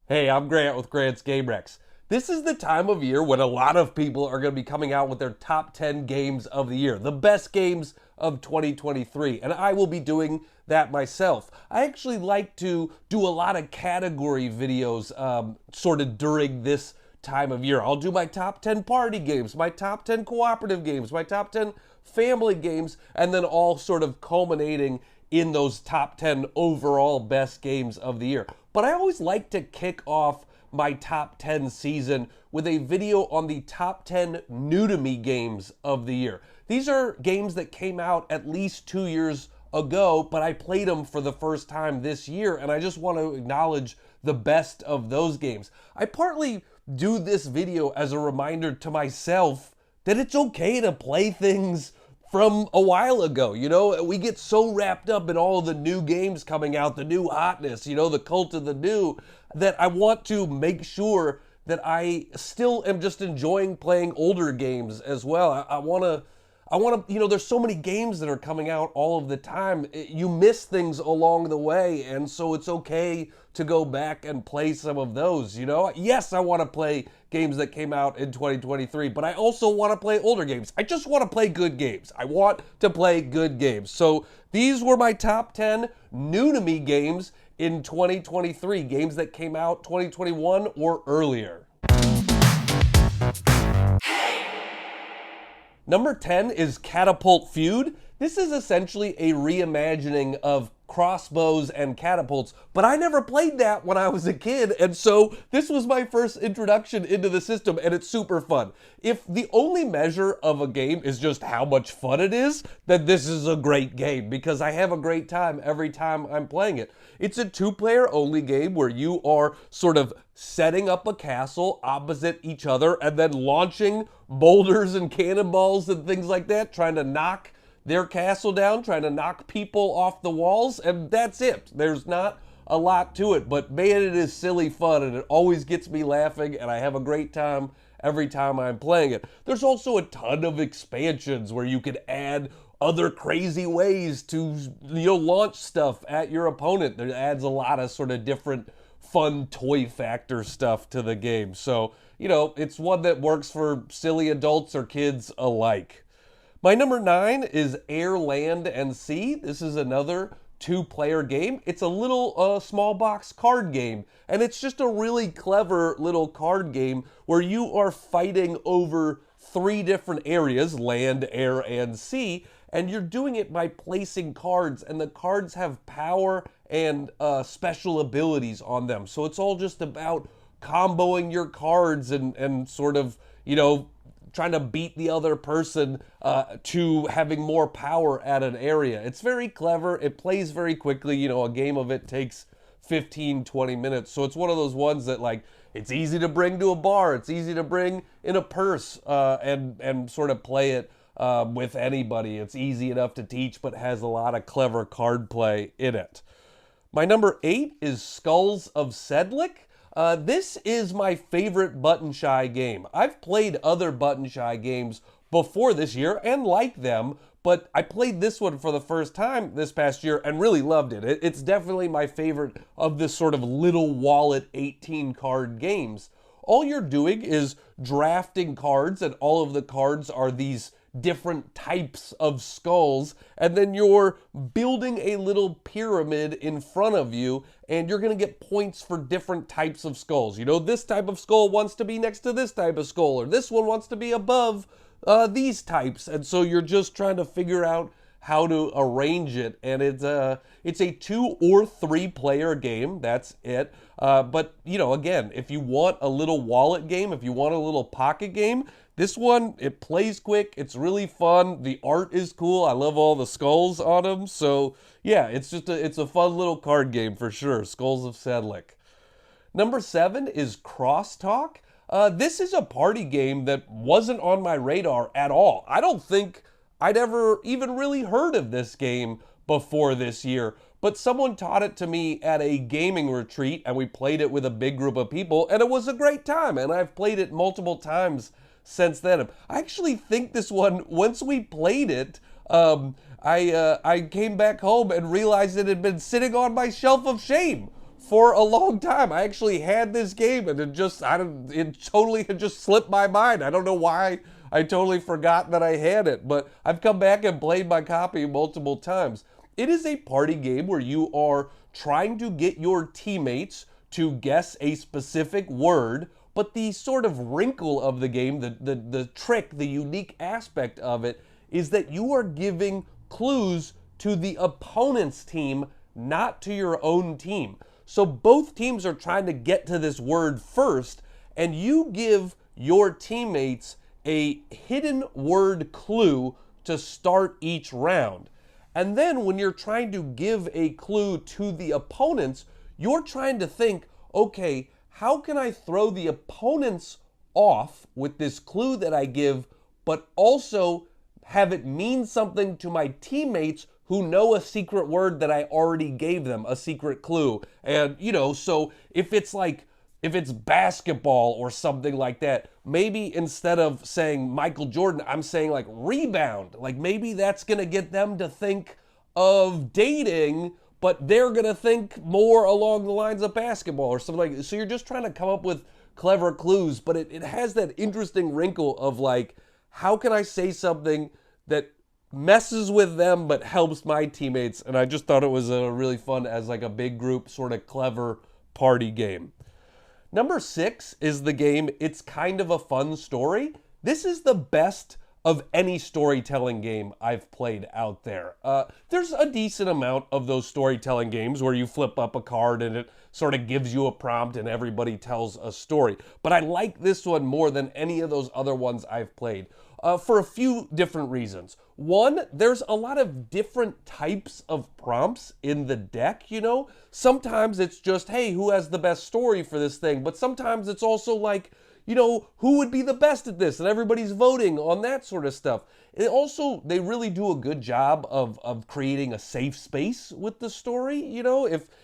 Hey, I'm Grant with Grant's Game Rex. This is the time of year when a lot of people are going to be coming out with their top 10 games of the year, the best games of 2023, and I will be doing that myself. I actually like to do a lot of category videos sort of during this time of year. I'll do my top 10 party games, my top 10 cooperative games, my top 10 family games, and then all sort of culminating in those top 10 overall best games of the year. But I always like to kick off my top 10 season with a video on the top 10 new to me games of the year. These are games that came out at least 2 years ago, but I played them for the first time this year, and I just want to acknowledge the best of those games. I partly do this video as a reminder to myself that it's okay to play things from a while ago. You know, we get so wrapped up in all of the new games coming out, the new hotness, you know, the cult of the new, that I want to make sure that I still am just enjoying playing older games as well. I want to, you know, there's so many games that are coming out all of the time. You miss things along the way, and so it's okay to go back and play some of those, you know? Yes, I want to play games that came out in 2023, but I also want to play older games. I just want to play good games. I want to play good games. So these were my top 10 new to me games in 2023, games that came out 2021 or earlier. Number 10 is Catapult Feud. This is essentially a reimagining of crossbows and catapults, but I never played that when I was a kid, and so this was my first introduction into the system, and it's super fun. If the only measure of a game is just how much fun it is, then this is a great game, because I have a great time every time I'm playing it. It's a two-player only game where you are sort of setting up a castle opposite each other and then launching boulders and cannonballs and things like that, trying to knock their castle down, trying to knock people off the walls, and that's it. There's not a lot to it, but man, it is silly fun, and it always gets me laughing, and I have a great time every time I'm playing it. There's also a ton of expansions where you can add other crazy ways to, you know, launch stuff at your opponent. That adds a lot of sort of different fun toy factor stuff to the game. So, you know, it's one that works for silly adults or kids alike. My number 9 is Air, Land, and Sea. This is another two-player game. It's a little small box card game, and it's just a really clever little card game where you are fighting over 3 different areas, land, air, and sea, and you're doing it by placing cards, and the cards have power and special abilities on them. So it's all just about comboing your cards and sort of, you know, trying to beat the other person to having more power at an area. It's very clever. It plays very quickly. You know, a game of it takes 15, 20 minutes. So it's one of those ones that, like, it's easy to bring to a bar. It's easy to bring in a purse and sort of play it with anybody. It's easy enough to teach, but has a lot of clever card play in it. My number 8 is Skulls of Sedlick. This is my favorite Button Shy game. I've played other Button Shy games before this year and liked them, but I played this one for the first time this past year and really loved it. It's definitely my favorite of this sort of little wallet 18 card games. All you're doing is drafting cards, and all of the cards are these different types of skulls, and then you're building a little pyramid in front of you, and you're going to get points for different types of skulls. You know, this type of skull wants to be next to this type of skull, or this one wants to be above these types, and so you're just trying to figure out how to arrange it, and it's a 2 or 3 player game. That's it. But, you know, again, if you want a little wallet game, if you want a little pocket game, this one, it plays quick. It's really fun. The art is cool. I love all the skulls on them. So yeah, it's a fun little card game for sure. Skulls of Sedlick. Number 7 is Crosstalk. This is a party game that wasn't on my radar at all. I don't think I'd ever even really heard of this game before this year, but someone taught it to me at a gaming retreat, and we played it with a big group of people, and it was a great time, and I've played it multiple times since then. I actually think this one, once we played it, I came back home and realized it had been sitting on my shelf of shame for a long time. I actually had this game, and it totally had just slipped my mind. I don't know why I totally forgot that I had it, but I've come back and played my copy multiple times. It is a party game where you are trying to get your teammates to guess a specific word, but the sort of wrinkle of the game, the trick, the unique aspect of it, is that you are giving clues to the opponent's team, not to your own team. So both teams are trying to get to this word first, and you give your teammates a hidden word clue to start each round. And then when you're trying to give a clue to the opponents, you're trying to think, okay, how can I throw the opponents off with this clue that I give, but also have it mean something to my teammates who know a secret word that I already gave them, a secret clue. And, so if it's basketball or something like that, maybe instead of saying Michael Jordan, I'm saying like rebound. Like maybe that's going to get them to think of dating, but they're going to think more along the lines of basketball or something like that. So you're just trying to come up with clever clues, but it has that interesting wrinkle of like, how can I say something that messes with them but helps my teammates? And I just thought it was really fun as like a big group sort of clever party game. Number 6 is the game It's Kind of a Fun Story. This is the best of any storytelling game I've played out there. There's a decent amount of those storytelling games where you flip up a card and it sort of gives you a prompt and everybody tells a story. But I like this one more than any of those other ones I've played for a few different reasons. One, there's a lot of different types of prompts in the deck, Sometimes it's just, hey, who has the best story for this thing? But sometimes it's also like, who would be the best at this? And everybody's voting on that sort of stuff. It also, they really do a good job of creating a safe space with the story.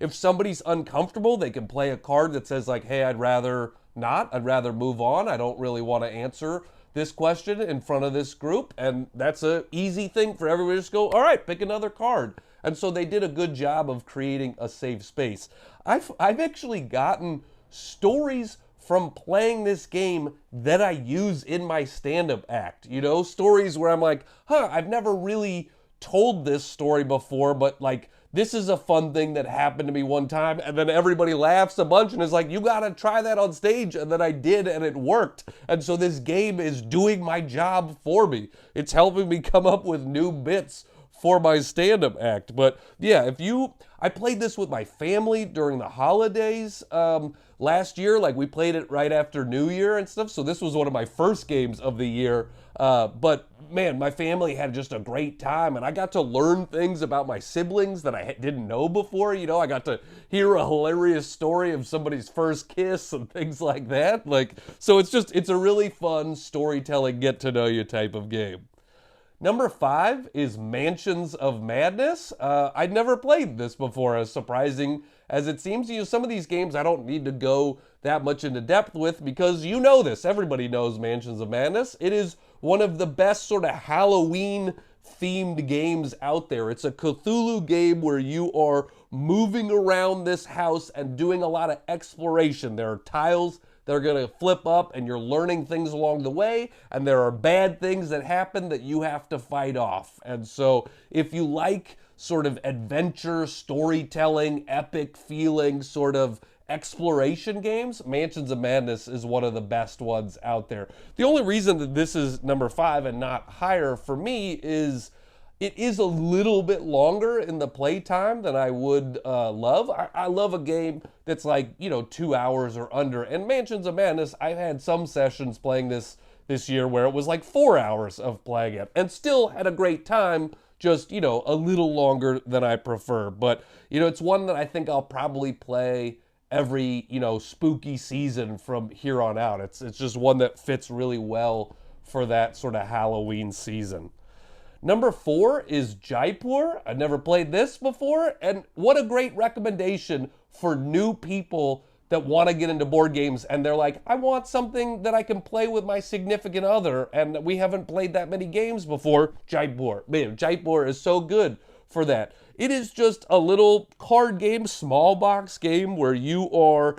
If somebody's uncomfortable, they can play a card that says like, hey, I'd rather not. I'd rather move on. I don't really want to answer this question in front of this group. And that's an easy thing for everybody to just go, all right, pick another card. And so they did a good job of creating a safe space. I've actually gotten stories from playing this game that I use in my stand-up act. Stories where I'm like, I've never really told this story before, but like, this is a fun thing that happened to me one time. And then everybody laughs a bunch and is like, you gotta try that on stage. And then I did, and it worked. And so this game is doing my job for me. It's helping me come up with new bits for my stand-up act. But yeah, I played this with my family during the holidays last year. Like we played it right after New Year and stuff. So this was one of my first games of the year. But man, my family had just a great time, and I got to learn things about my siblings that I didn't know before. I got to hear a hilarious story of somebody's first kiss and things like that. So it's a really fun storytelling, get to know you type of game. Number 5 is Mansions of Madness. I'd never played this before, as surprising as it seems. Some of these games I don't need to go that much into depth with because this. Everybody knows Mansions of Madness. It is one of the best sort of Halloween-themed games out there. It's a Cthulhu game where you are moving around this house and doing a lot of exploration. There are tiles that are going to flip up and you're learning things along the way, and there are bad things that happen that you have to fight off. And so if you like sort of adventure, storytelling, epic feeling, sort of exploration games, Mansions of Madness is one of the best ones out there. The only reason that this is number 5 and not higher for me is it is a little bit longer in the playtime than I would love. I love a game that's like, 2 hours or under. And Mansions of Madness, I've had some sessions playing this year where it was like 4 hours of playing it and still had a great time, just, a little longer than I prefer. But, it's one that I think I'll probably play every, spooky season from here on out. It's just one that fits really well for that sort of Halloween season. Number 4 is Jaipur. I've never played this before, and what a great recommendation for new people that want to get into board games, and they're like, I want something that I can play with my significant other, and we haven't played that many games before. Jaipur. Man, Jaipur is so good for that. It is just a little card game, small box game where you are,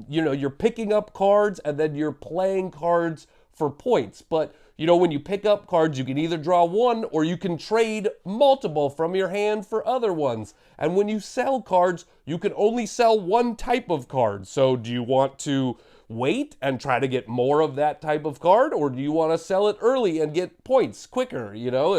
you're picking up cards and then you're playing cards for points. But, when you pick up cards, you can either draw one or you can trade multiple from your hand for other ones. And when you sell cards, you can only sell one type of card. So do you want to wait and try to get more of that type of card, or do you want to sell it early and get points quicker?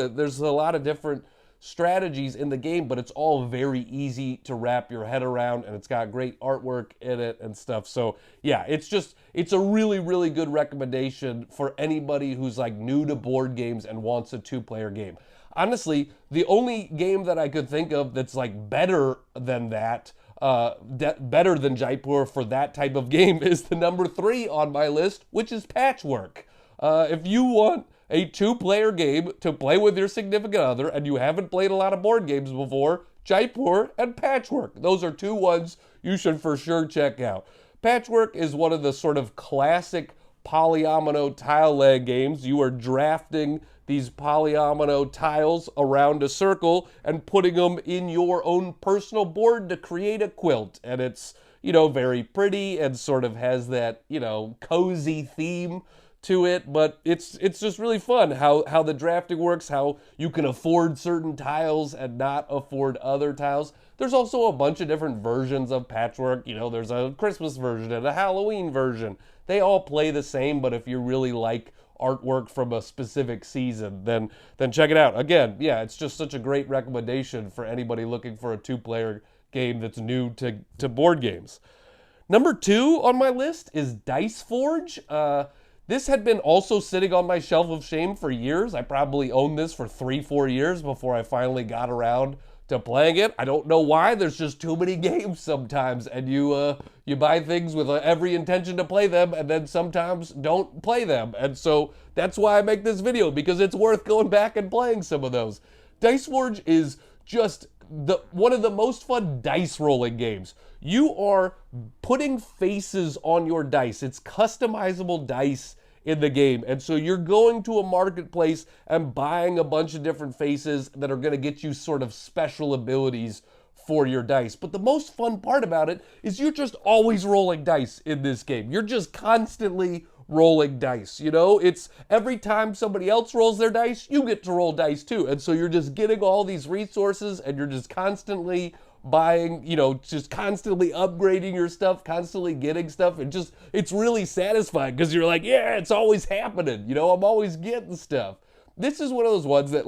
There's a lot of different strategies in the game, but it's all very easy to wrap your head around, and it's got great artwork in it and stuff. So yeah, it's a really, really good recommendation for anybody who's like new to board games and wants a two-player game. Honestly, the only game that I could think of that's like better than that, better than Jaipur for that type of game is the number 3 on my list, which is Patchwork. If you want a two-player game to play with your significant other and you haven't played a lot of board games before, Jaipur and Patchwork. Those are two ones you should for sure check out. Patchwork is one of the sort of classic polyomino tile leg games. You are drafting these polyomino tiles around a circle and putting them in your own personal board to create a quilt. And it's, very pretty and sort of has that, cozy theme to it, but it's just really fun how the drafting works, how you can afford certain tiles and not afford other tiles. There's also a bunch of different versions of Patchwork. There's a Christmas version and a Halloween version. They all play the same, but if you really like artwork from a specific season, then check it out. Again, yeah, it's just such a great recommendation for anybody looking for a two-player game that's new to board games. Number 2 on my list is Dice Forge. This had been also sitting on my shelf of shame for years. I probably owned this for 3-4 years before I finally got around to playing it. I don't know why. There's just too many games sometimes, and you buy things with every intention to play them, and then sometimes don't play them. And so that's why I make this video, because it's worth going back and playing some of those. Dice Forge is just one of the most fun dice rolling games. You are putting faces on your dice. It's customizable dice in the game. And so you're going to a marketplace and buying a bunch of different faces that are going to get you sort of special abilities for your dice. But the most fun part about it is you're just always rolling dice in this game. You're just constantly rolling dice. It's every time somebody else rolls their dice, you get to roll dice too. And so you're just getting all these resources and you're just constantly buying, just constantly upgrading your stuff, constantly getting stuff. It's really satisfying because you're like, yeah, it's always happening. I'm always getting stuff. This is one of those ones that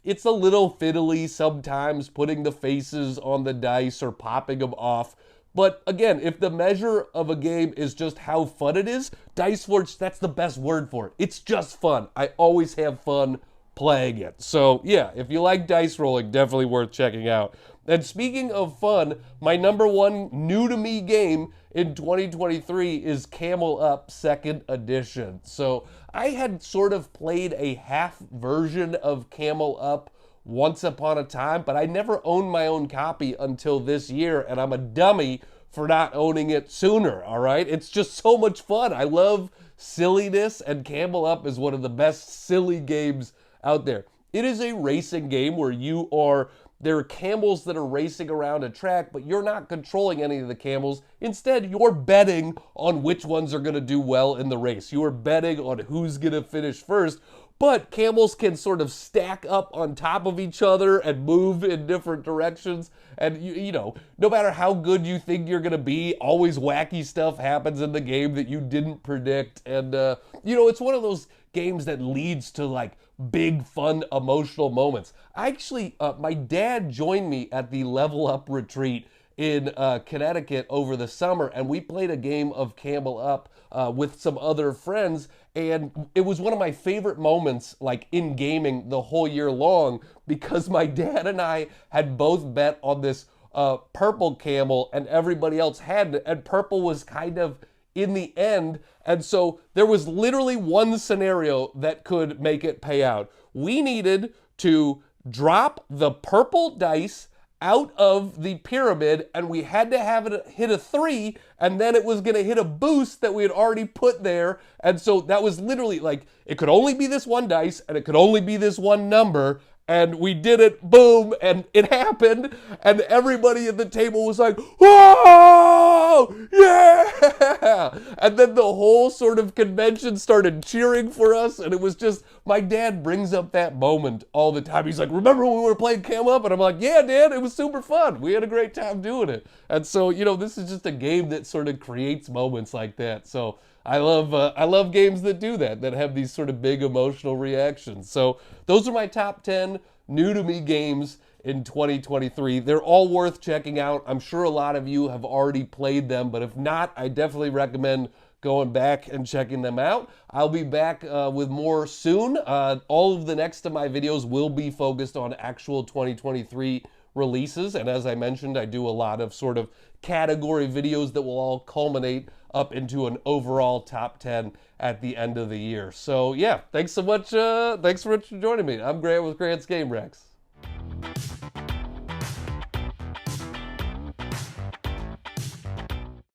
it's a little fiddly sometimes putting the faces on the dice or popping them off. But again, if the measure of a game is just how fun it is, Dice Forge, that's the best word for it. It's just fun. I always have fun playing it. So yeah, if you like dice rolling, definitely worth checking out. And speaking of fun, my number 1 new to me game in 2023 is Camel Up 2nd Edition. So I had sort of played a half version of Camel Up once upon a time, but I never owned my own copy until this year, and I'm a dummy for not owning it sooner, all right? It's just so much fun. I love silliness, and Camel Up is one of the best silly games out there. It is a racing game where there are camels that are racing around a track, but you're not controlling any of the camels. Instead, you're betting on which ones are going to do well in the race. You are betting on who's going to finish first. But camels can sort of stack up on top of each other and move in different directions. And, no matter how good you think you're going to be, always wacky stuff happens in the game that you didn't predict. And, it's one of those games that leads to, like, big, fun, emotional moments. My dad joined me at the Level Up retreat in Connecticut over the summer, and we played a game of Camel Up with some other friends, and it was one of my favorite moments, like, in gaming the whole year long, because my dad and I had both bet on this purple camel, and everybody else hadn't, and purple was kind of in the end, and so there was literally one scenario that could make it pay out. We needed to drop the purple dice out of the pyramid, and we had to have it hit a 3, and then it was going to hit a boost that we had already put there. And so that was literally like, it could only be this one dice, and it could only be this one number, And we did it, boom, and it happened, and everybody at the table was like, "Whoa, yeah!" And then the whole sort of convention started cheering for us, and it was just, my dad brings up that moment all the time. He's like, "Remember when we were playing Cam Up?" And I'm like, "Yeah, Dad, it was super fun. We had a great time doing it." And so, this is just a game that sort of creates moments like that. So I love games that do that, that have these sort of big emotional reactions. So those are my top 10 new to me games in 2023. They're all worth checking out. I'm sure a lot of you have already played them, but if not, I definitely recommend going back and checking them out. I'll be back with more soon. All of the next of my videos will be focused on actual 2023 releases, and as I mentioned, I do a lot of sort of category videos that will all culminate up into an overall top 10 at the end of the year. So yeah, thanks so much for joining me. I'm Grant with Grant's Game Rex.